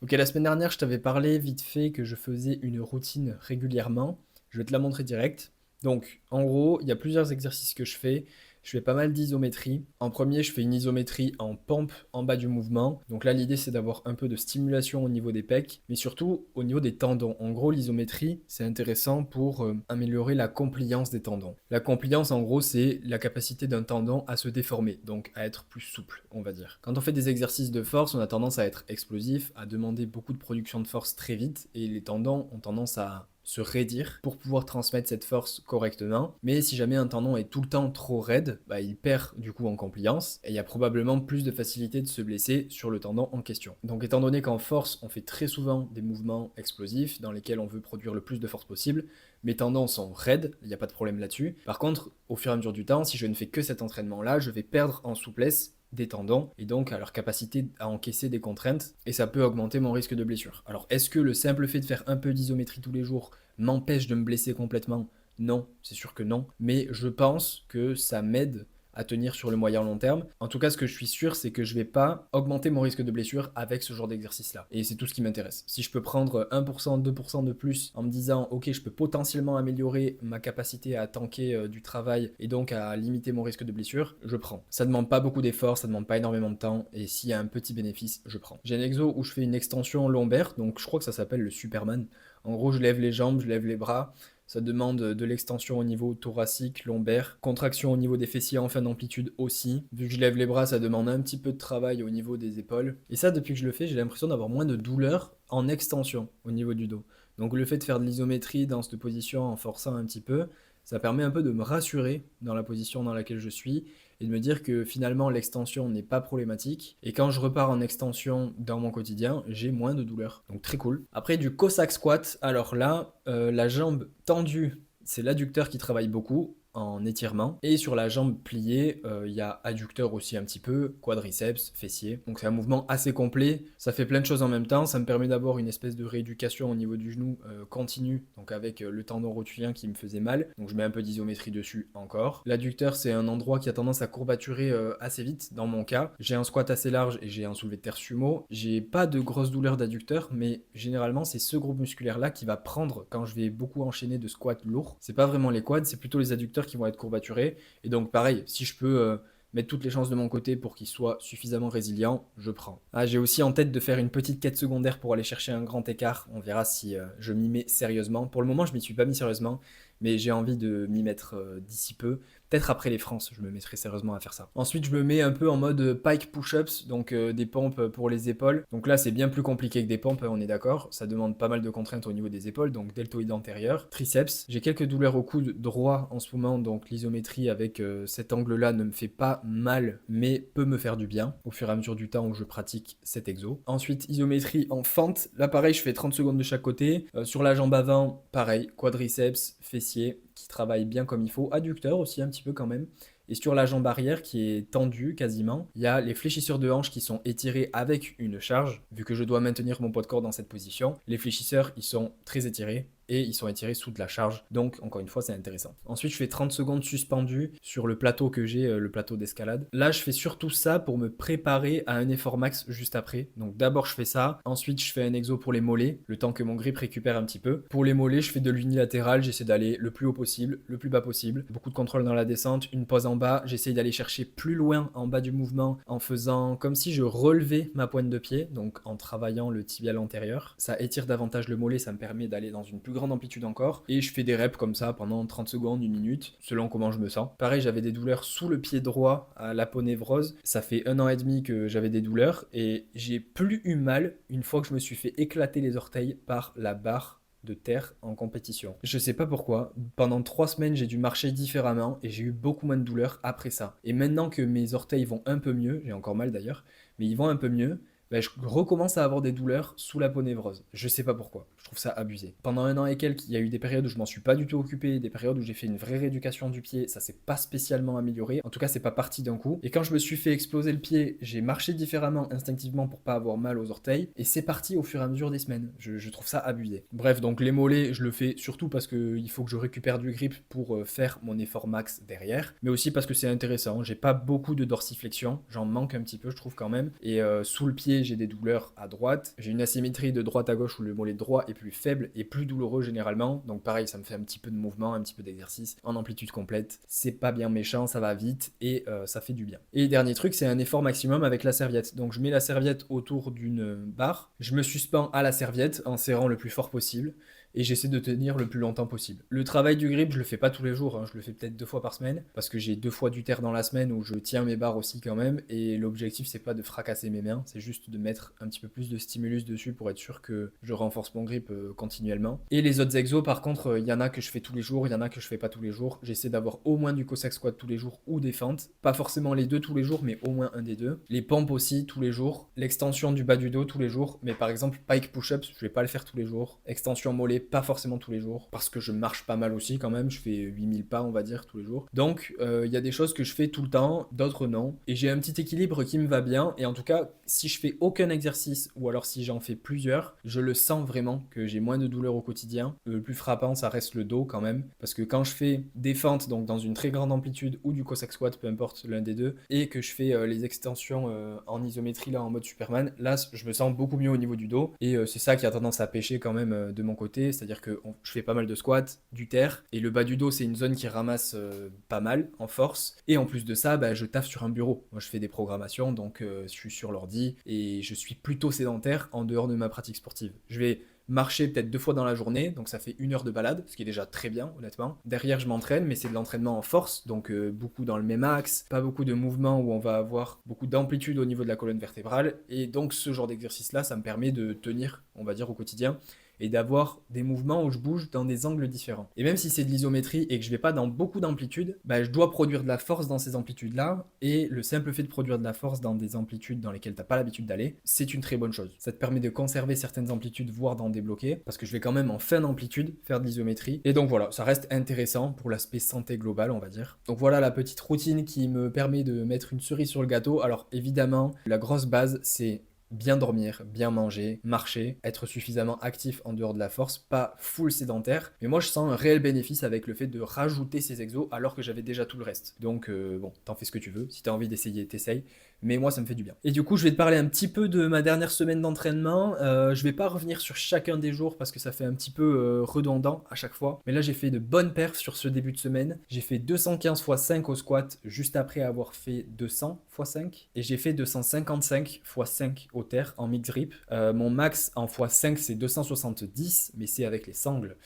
Ok, la semaine dernière, je t'avais parlé vite fait que je faisais une routine régulièrement. Je vais te la montrer direct. Donc, en gros, il y a plusieurs exercices que je fais. Je fais pas mal d'isométrie. En premier, je fais une isométrie en pompe en bas du mouvement. Donc là, l'idée, c'est d'avoir un peu de stimulation au niveau des pecs, mais surtout au niveau des tendons. En gros, l'isométrie, c'est intéressant pour améliorer la compliance des tendons. La compliance, en gros, c'est la capacité d'un tendon à se déformer, donc à être plus souple, on va dire. Quand on fait des exercices de force, on a tendance à être explosif, à demander beaucoup de production de force très vite, et les tendons ont tendance à se raidir pour pouvoir transmettre cette force correctement. Mais si jamais un tendon est tout le temps trop raide, bah, il perd du coup en compliance et il y a probablement plus de facilité de se blesser sur le tendon en question. Donc étant donné qu'en force, on fait très souvent des mouvements explosifs dans lesquels on veut produire le plus de force possible, mes tendons sont raides, il n'y a pas de problème là-dessus. Par contre, au fur et à mesure du temps, si je ne fais que cet entraînement-là, je vais perdre en souplesse des tendons et donc à leur capacité à encaisser des contraintes et ça peut augmenter mon risque de blessure. Alors est-ce que le simple fait de faire un peu d'isométrie tous les jours m'empêche de me blesser complètement? Non, c'est sûr que non, mais je pense que ça m'aide à tenir sur le moyen long terme. En tout cas, ce que je suis sûr, c'est que je vais pas augmenter mon risque de blessure avec ce genre d'exercice-là. Et c'est tout ce qui m'intéresse. Si je peux prendre 1%, 2% de plus en me disant, ok, je peux potentiellement améliorer ma capacité à tanker du travail et donc à limiter mon risque de blessure, je prends. Ça demande pas beaucoup d'efforts, ça demande pas énormément de temps, et s'il y a un petit bénéfice, je prends. J'ai un exo où je fais une extension lombaire, donc je crois que ça s'appelle le Superman. En gros, je lève les jambes, je lève les bras. Ça demande de l'extension au niveau thoracique, lombaire, contraction au niveau des fessiers en fin d'amplitude aussi. Vu que je lève les bras, ça demande un petit peu de travail au niveau des épaules. Et ça, depuis que je le fais, j'ai l'impression d'avoir moins de douleur en extension au niveau du dos. Donc le fait de faire de l'isométrie dans cette position en forçant un petit peu, ça permet un peu de me rassurer dans la position dans laquelle je suis et de me dire que finalement l'extension n'est pas problématique. Et quand je repars en extension dans mon quotidien, j'ai moins de douleur. Donc très cool. Après du Cossack squat, alors là, la jambe tendue, c'est l'adducteur qui travaille beaucoup en étirement. Et sur la jambe pliée, il y a adducteur aussi un petit peu, quadriceps, fessier. Donc c'est un mouvement assez complet. Ça fait plein de choses en même temps. Ça me permet d'avoir une espèce de rééducation au niveau du genou continue, donc avec le tendon rotulien qui me faisait mal. Donc je mets un peu d'isométrie dessus encore. L'adducteur, c'est un endroit qui a tendance à courbaturer assez vite dans mon cas. J'ai un squat assez large et j'ai un soulevé de terre sumo. J'ai pas de grosses douleurs d'adducteur, mais généralement c'est ce groupe musculaire là qui va prendre quand je vais beaucoup enchaîner de squats lourds. C'est pas vraiment les quads, c'est plutôt les adducteurs qui vont être courbaturés. Et donc pareil, si je peux mettre toutes les chances de mon côté pour qu'il soit suffisamment résilient, je prends. Ah, j'ai aussi en tête de faire une petite quête secondaire pour aller chercher un grand écart. On verra si je m'y mets sérieusement. Pour le moment, je m'y suis pas mis sérieusement, mais j'ai envie de m'y mettre d'ici peu. Peut-être après les France, je me mettrai sérieusement à faire ça. Ensuite, je me mets un peu en mode pike push-ups, donc des pompes pour les épaules. Donc là, c'est bien plus compliqué que des pompes, on est d'accord. Ça demande pas mal de contraintes au niveau des épaules, donc deltoïde antérieur, triceps. J'ai quelques douleurs au coude droit en ce moment, donc l'isométrie avec cet angle-là ne me fait pas mal, mais peut me faire du bien au fur et à mesure du temps où je pratique cet exo. Ensuite, isométrie en fente. Là, pareil, je fais 30 secondes de chaque côté. Sur la jambe avant, pareil, quadriceps, fessier, qui travaille bien comme il faut, adducteur aussi un petit peu quand même. Et sur la jambe arrière qui est tendue quasiment, il y a les fléchisseurs de hanche qui sont étirés avec une charge, vu que je dois maintenir mon poids de corps dans cette position. Les fléchisseurs, ils sont très étirés et ils sont étirés sous de la charge. Donc, encore une fois, c'est intéressant. Ensuite, je fais 30 secondes suspendu sur le plateau que j'ai, le plateau d'escalade. Là, je fais surtout ça pour me préparer à un effort max juste après. Donc, d'abord, je fais ça. Ensuite, je fais un exo pour les mollets, le temps que mon grip récupère un petit peu. Pour les mollets, je fais de l'unilatéral. J'essaie d'aller le plus haut possible, le plus bas possible. Beaucoup de contrôle dans la descente, une pause en bas. J'essaie d'aller chercher plus loin en bas du mouvement en faisant comme si je relevais ma pointe de pied, donc en travaillant le tibial antérieur. Ça étire davantage le mollet, ça me permet d'aller dans une plus grande amplitude encore. Et je fais des reps comme ça pendant 30 secondes, une minute, selon comment je me sens. Pareil, j'avais des douleurs sous le pied droit à l'aponévrose. Ça fait 1 an et demi que j'avais des douleurs et j'ai plus eu mal une fois que je me suis fait éclater les orteils par la barre de terre en compétition. Je sais pas pourquoi, pendant 3 semaines j'ai dû marcher différemment et j'ai eu beaucoup moins de douleurs après ça. Et maintenant que mes orteils vont un peu mieux, j'ai encore mal d'ailleurs, mais ils vont un peu mieux, bah, je recommence à avoir des douleurs sous la ponévrose. Je sais pas pourquoi, je trouve ça abusé. Pendant 1 an et quelques, il y a eu des périodes où je m'en suis pas du tout occupé, des périodes où j'ai fait une vraie rééducation du pied, ça s'est pas spécialement amélioré, en tout cas c'est pas parti d'un coup. Et quand je me suis fait exploser le pied, j'ai marché différemment instinctivement pour pas avoir mal aux orteils, et c'est parti au fur et à mesure des semaines. Je trouve ça abusé. Bref, donc les mollets, je le fais surtout parce qu'il faut que je récupère du grip pour faire mon effort max derrière, mais aussi parce que c'est intéressant. J'ai pas beaucoup de dorsiflexion, j'en manque un petit peu je trouve quand même, et sous le pied j'ai des douleurs à droite. J'ai une asymétrie de droite à gauche où le mollet droit est plus faible et plus douloureux généralement. Donc pareil, ça me fait un petit peu de mouvement, un petit peu d'exercice en amplitude complète. C'est pas bien méchant, ça va vite et ça fait du bien. Et dernier truc, c'est un effort maximum avec la serviette. Donc je mets la serviette autour d'une barre, je me suspends à la serviette en serrant le plus fort possible et j'essaie de tenir le plus longtemps possible. Le travail du grip, je le fais pas tous les jours, hein. Je le fais peut-être 2 fois par semaine parce que j'ai 2 fois du terre dans la semaine où je tiens mes barres aussi quand même et l'objectif c'est pas de fracasser mes mains, c'est juste de mettre un petit peu plus de stimulus dessus pour être sûr que je renforce mon grip continuellement. Et les autres exos par contre, il y en a que je fais tous les jours, il y en a que je fais pas tous les jours. J'essaie d'avoir au moins du Cossack squat tous les jours ou des fentes, pas forcément les deux tous les jours mais au moins un des deux. Les pompes aussi tous les jours, l'extension du bas du dos tous les jours, mais par exemple pike push-ups, je vais pas le faire tous les jours. Extension mollet pas forcément tous les jours, parce que je marche pas mal aussi quand même, je fais 8000 pas on va dire tous les jours. Donc il y a des choses que je fais tout le temps, d'autres non, et j'ai un petit équilibre qui me va bien, et en tout cas si je fais aucun exercice, ou alors si j'en fais plusieurs, je le sens vraiment que j'ai moins de douleur au quotidien. Le plus frappant ça reste le dos quand même, parce que quand je fais des fentes, donc dans une très grande amplitude, ou du Cossack squat, peu importe l'un des deux, et que je fais les extensions en isométrie là en mode Superman, là je me sens beaucoup mieux au niveau du dos, et c'est ça qui a tendance à pêcher quand même de mon côté, c'est-à-dire que je fais pas mal de squats, du terre, et le bas du dos c'est une zone qui ramasse pas mal en force, et en plus de ça bah, je taffe sur un bureau. Moi je fais des programmations, donc je suis sur l'ordi et je suis plutôt sédentaire en dehors de ma pratique sportive. Je vais marcher peut-être 2 fois dans la journée, donc ça fait 1 heure de balade, ce qui est déjà très bien honnêtement. Derrière je m'entraîne, mais c'est de l'entraînement en force, donc beaucoup dans le même axe, pas beaucoup de mouvements où on va avoir beaucoup d'amplitude au niveau de la colonne vertébrale, et donc ce genre d'exercice là ça me permet de tenir, on va dire au quotidien, et d'avoir des mouvements où je bouge dans des angles différents. Et même si c'est de l'isométrie et que je vais pas dans beaucoup d'amplitudes, bah, je dois produire de la force dans ces amplitudes-là, et le simple fait de produire de la force dans des amplitudes dans lesquelles t'as pas l'habitude d'aller, c'est une très bonne chose. Ça te permet de conserver certaines amplitudes, voire d'en débloquer, parce que je vais quand même en fin d'amplitude faire de l'isométrie. Et donc voilà, ça reste intéressant pour l'aspect santé globale, on va dire. Donc voilà la petite routine qui me permet de mettre une cerise sur le gâteau. Alors évidemment, la grosse base, c'est bien dormir, bien manger, marcher, être suffisamment actif en dehors de la force, pas full sédentaire. Mais moi, je sens un réel bénéfice avec le fait de rajouter ces exos alors que j'avais déjà tout le reste. Donc, bon, t'en fais ce que tu veux. Si t'as envie d'essayer, t'essayes. Mais moi, ça me fait du bien. Et du coup, je vais te parler un petit peu de ma dernière semaine d'entraînement. Je vais pas revenir sur chacun des jours parce que ça fait un petit peu redondant à chaque fois. Mais là, j'ai fait de bonnes perfs sur ce début de semaine. J'ai fait 215 x 5 au squat juste après avoir fait 200 x 5. Et j'ai fait 255 x 5 au terre en mix grip. Mon max en x5 c'est 270, mais c'est avec les sangles.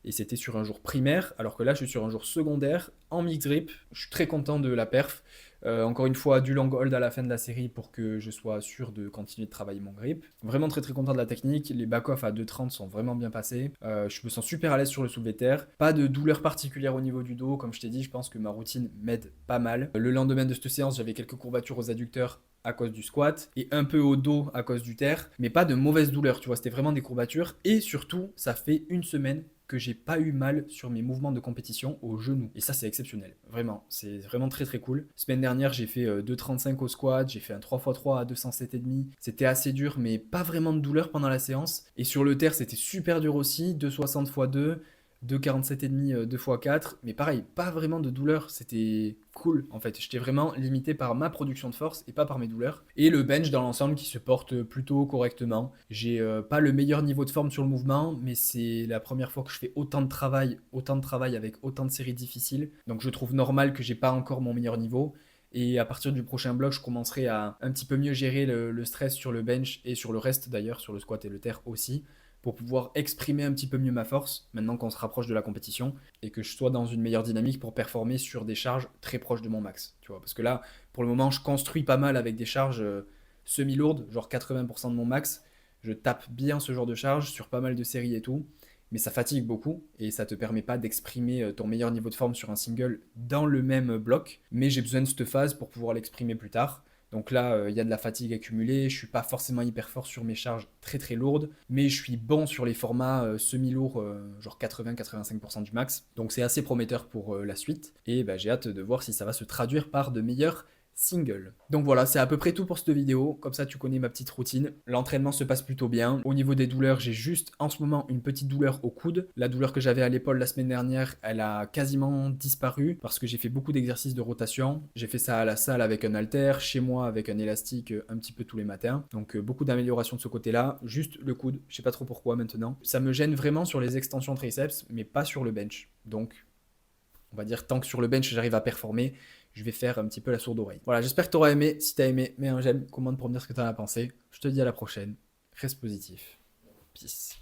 Et c'était sur un jour primaire, alors que là je suis sur un jour secondaire en mix grip. Je suis très content de la perf. Encore une fois, du long hold à la fin de la série pour que je sois sûr de continuer de travailler mon grip. Vraiment très très content de la technique. Les back-off à 2,30 sont vraiment bien passés. Je me sens super à l'aise sur le soulevé de terre. Pas de douleur particulière au niveau du dos. Comme je t'ai dit, je pense que ma routine m'aide pas mal. Le lendemain de cette séance, j'avais quelques courbatures aux adducteurs à cause du squat et un peu au dos à cause du terre, mais pas de mauvaise douleur, tu vois, c'était vraiment des courbatures. Et surtout, ça fait une semaine que j'ai pas eu mal sur mes mouvements de compétition au genou. Et ça, c'est exceptionnel. Vraiment, c'est vraiment très très cool. Semaine dernière, j'ai fait 2,35 au squat, j'ai fait un 3x3 à 207,5. C'était assez dur, mais pas vraiment de douleur pendant la séance. Et sur le terre, c'était super dur aussi, 2,60 x 2. 2,47,5 2x4, mais pareil, pas vraiment de douleur, c'était cool en fait. J'étais vraiment limité par ma production de force et pas par mes douleurs. Et le bench dans l'ensemble qui se porte plutôt correctement. J'ai pas le meilleur niveau de forme sur le mouvement, mais c'est la première fois que je fais autant de travail avec autant de séries difficiles. Donc je trouve normal que j'ai pas encore mon meilleur niveau. Et à partir du prochain bloc, je commencerai à un petit peu mieux gérer le stress sur le bench et sur le reste d'ailleurs, sur le squat et le terre aussi, pour pouvoir exprimer un petit peu mieux ma force, maintenant qu'on se rapproche de la compétition, et que je sois dans une meilleure dynamique pour performer sur des charges très proches de mon max. Tu vois, parce que là, pour le moment, je construis pas mal avec des charges semi-lourdes, genre 80% de mon max. Je tape bien ce genre de charges sur pas mal de séries et tout, mais ça fatigue beaucoup, et ça te permet pas d'exprimer ton meilleur niveau de forme sur un single dans le même bloc, mais j'ai besoin de cette phase pour pouvoir l'exprimer plus tard. Donc là, il y a de la fatigue accumulée, je suis pas forcément hyper fort sur mes charges très très lourdes, mais je suis bon sur les formats semi-lourds, genre 80-85% du max. Donc c'est assez prometteur pour la suite, et bah, j'ai hâte de voir si ça va se traduire par de meilleures single. Donc voilà, c'est à peu près tout pour cette vidéo. Comme ça, tu connais ma petite routine. L'entraînement se passe plutôt bien. Au niveau des douleurs, j'ai juste en ce moment une petite douleur au coude. La douleur que j'avais à l'épaule la semaine dernière, elle a quasiment disparu parce que j'ai fait beaucoup d'exercices de rotation. J'ai fait ça à la salle avec un halter, chez moi avec un élastique un petit peu tous les matins. Donc beaucoup d'amélioration de ce côté-là. Juste le coude, je sais pas trop pourquoi maintenant. Ça me gêne vraiment sur les extensions triceps, mais pas sur le bench. Donc on va dire tant que sur le bench j'arrive à performer, je vais faire un petit peu la sourde oreille. Voilà, j'espère que tu auras aimé. Si tu as aimé, mets un j'aime, commente pour me dire ce que tu en as pensé. Je te dis à la prochaine. Reste positif. Peace.